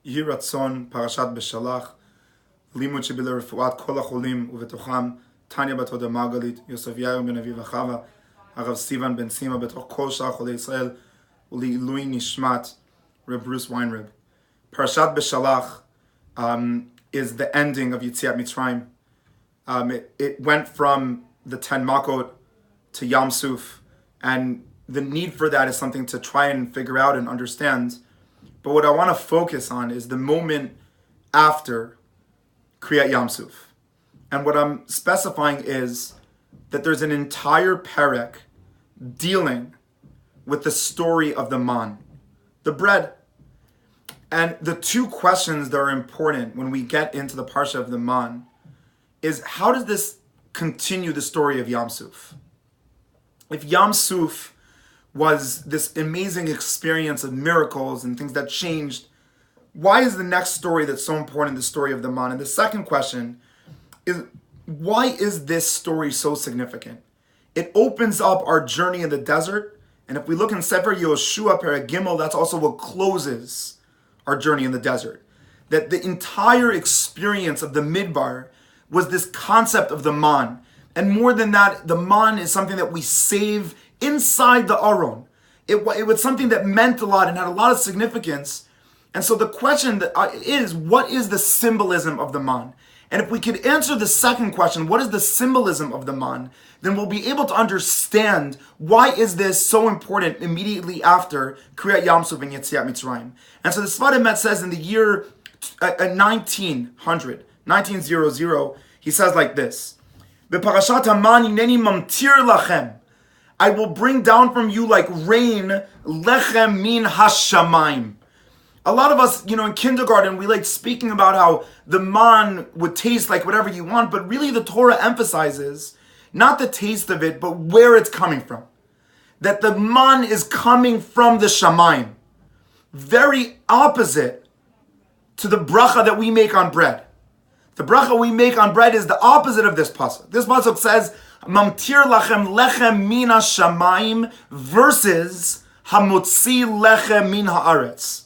יהי רצון פרשת בשלח, לימוד שבלרפואת כל החולים ובתוכם טניה בת הודה מרגלית, יוסף יאיר בן אביב וחווה, הרב סיוון בן סימה, בתוך כל שאר חולי ישראל, ולעילוי נשמת Reb Bruce Weinreb. Parashat Beshalach is the ending of Yetziat Mitzrayim. It went from the 10 Makot to Yam Suf, and the need for that is something to try and figure out and understand. But what I want to focus on is the moment after Kriyat Yam Suf. And what I'm specifying is that there's an entire perek dealing with the story of the man, the bread. And the two questions that are important when we get into the parsha of the man is, how does this continue the story of Yam Suf? If Yam Suf was this amazing experience of miracles and things that changed, why is the next story that's so important the story of the man? And the second question is, why is this story so significant? It opens up our journey in the desert, and if we look in Sefer Yoshua Perek Gimel, that's also what closes our journey in the desert. That the entire experience of the Midbar was this concept of the man. And more than that, the man is something that we save inside the Aron. It was something that meant a lot and had a lot of significance. And so the question is, what is the symbolism of the man? And if we could answer the second question, what is the symbolism of the man, then we'll be able to understand why is this so important immediately after Kriyat Yam Suf and Yetziat Mitzrayim. And so the Sfat Emet says in the year 1900, he says like this, B'parashat haman hineni mamtir lachem, I will bring down from you like rain, lechem min hashamayim. A lot of us, in kindergarten, we like speaking about how the man would taste like whatever you want, but really the Torah emphasizes not the taste of it, but where it's coming from. That the man is coming from the shamayim. Very opposite to the bracha that we make on bread. The bracha we make on bread is the opposite of this pasuk. This pasuk says, Mamtir lachem lechem min hashamayim versus hamotzi lechem min haaretz.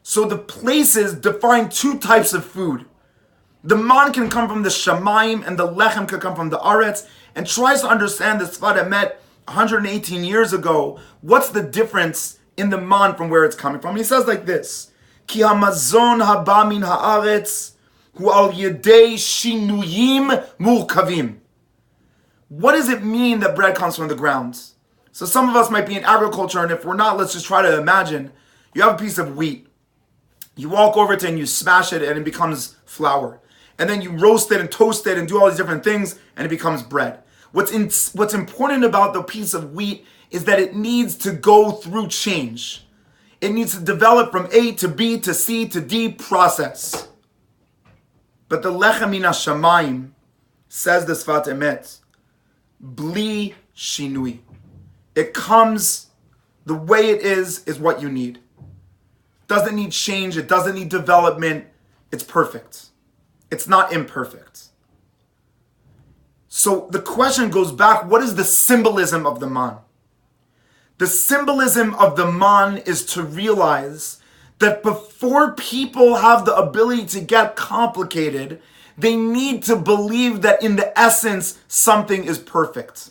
So the places define two types of food. The man can come from the shamayim and the lechem can come from the aretz, and tries to understand the Sfat Emet 118 years ago. What's the difference in the man from where it's coming from? He says like this, Ki hamazon haba min haaretz hu al yedei shinuyim murkavim. What does it mean that bread comes from the ground? So some of us might be in agriculture, and if we're not, let's just try to imagine. You have a piece of wheat. You walk over to it and you smash it and it becomes flour. And then you roast it and toast it and do all these different things and it becomes bread. What's important about the piece of wheat is that it needs to go through change. It needs to develop from A to B to C to D process. But the lechem min hashamayim, says the Sfat Emet, bli shinui. It comes, the way it is what you need. Doesn't need change, it doesn't need development, it's perfect. It's not imperfect. So the question goes back, what is the symbolism of the man? The symbolism of the man is to realize that before people have the ability to get complicated, they need to believe that in the essence, something is perfect.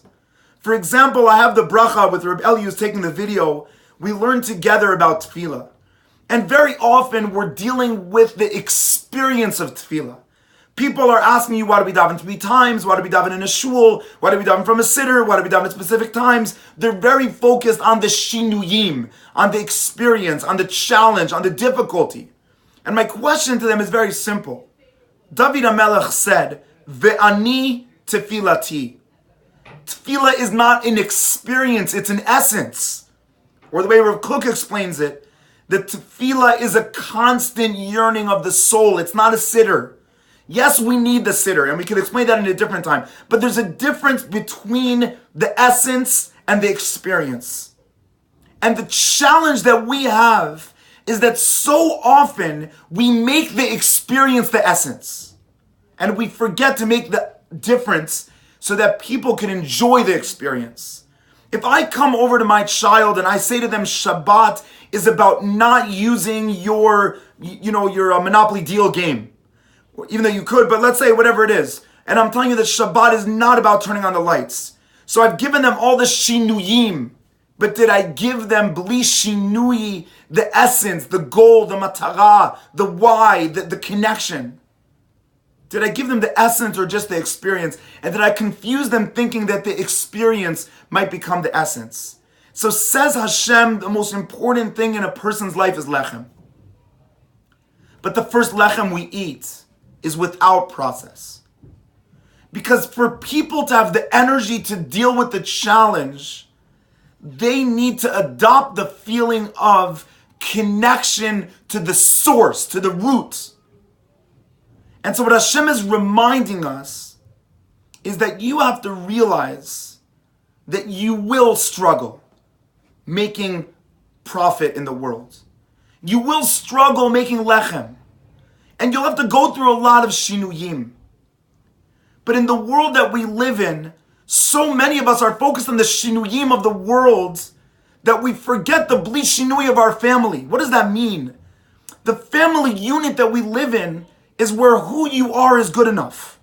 For example, I have the bracha with Reb Eli who's taking the video. We learned together about tefillah. And very often we're dealing with the experience of tefillah. People are asking you, why do we daven 3 times? Why do we daven in a shul? Why do we daven from a siddur? Why do we daven at specific times? They're very focused on the shinuyim, on the experience, on the challenge, on the difficulty. And my question to them is very simple. David HaMelech said, Ve'ani tefillati. Tefillah is not an experience, it's an essence. Or the way Rav Kook explains it, the tefillah is a constant yearning of the soul. It's not a siddur. Yes, we need the siddur, and we can explain that in a different time. But there's a difference between the essence and the experience. And the challenge that we have is that so often we make the experience the essence. And we forget to make the difference so that people can enjoy the experience. If I come over to my child and I say to them, Shabbat is about not using your Monopoly deal game, even though you could, but let's say whatever it is. And I'm telling you that Shabbat is not about turning on the lights. So I've given them all the shinuyim, but did I give them bli shinui, the essence, the goal, the matara, the why, the connection? Did I give them the essence or just the experience? And did I confuse them thinking that the experience might become the essence? So says Hashem, the most important thing in a person's life is lechem. But the first lechem we eat is without process. Because for people to have the energy to deal with the challenge, they need to adopt the feeling of connection to the source, to the root. And so what Hashem is reminding us is that you have to realize that you will struggle making profit in the world. You will struggle making lechem. And you'll have to go through a lot of shinuyim. But in the world that we live in, so many of us are focused on the shinuyim of the world that we forget the bli shinui of our family. What does that mean? The family unit that we live in is where who you are is good enough.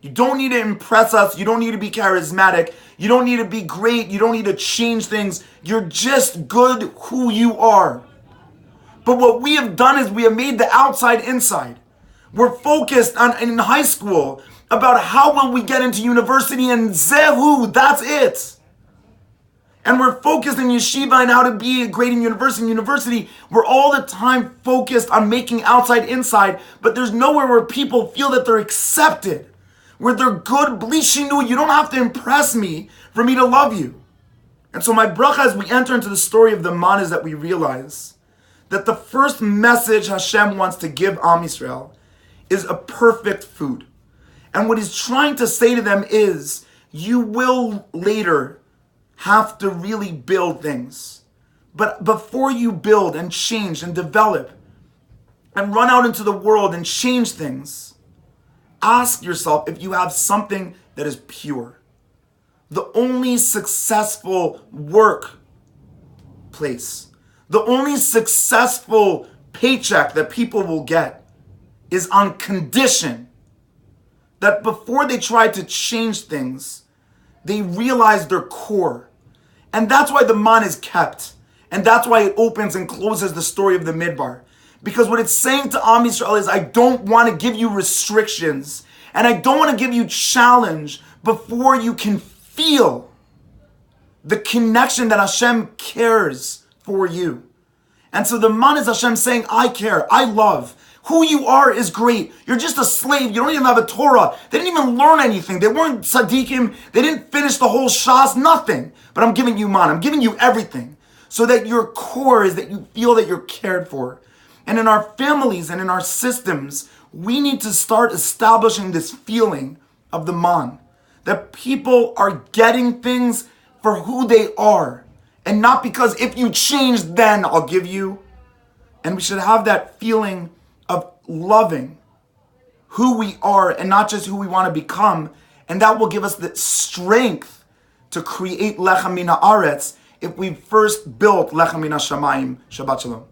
You don't need to impress us. You don't need to be charismatic. You don't need to be great. You don't need to change things. You're just good who you are. But what we have done is we have made the outside inside. We're focused on in high school about how will we get into university and zehu, that's it. And we're focused in yeshiva and how to be great in university. We're all the time focused on making outside inside, but there's nowhere where people feel that they're accepted, where they're good, bli shinui. You don't have to impress me for me to love you. And so my bracha as we enter into the story of the man is that we realize that the first message Hashem wants to give Am Yisrael is a perfect food. And what he's trying to say to them is, you will later have to really build things. But before you build and change and develop and run out into the world and change things, ask yourself if you have something that is pure. The only successful workplace, the only successful paycheck that people will get is on condition that before they try to change things, they realize their core. And that's why the man is kept. And that's why it opens and closes the story of the Midbar. Because what it's saying to Am Yisrael is, I don't want to give you restrictions. And I don't want to give you challenge before you can feel the connection that Hashem cares for you. And so the man is Hashem saying, I care, I love. Who you are is great. You're just a slave. You don't even have a Torah. They didn't even learn anything. They weren't tzaddikim. They didn't finish the whole Shas, nothing. But I'm giving you man. I'm giving you everything. So that your core is that you feel that you're cared for. And in our families and in our systems, we need to start establishing this feeling of the man. That people are getting things for who they are. And not because if you change, then I'll give you. And we should have that feeling of loving who we are and not just who we want to become. And that will give us the strength to create lechem min haaretz if we first built lechem min hashamayim. Shabbat shalom.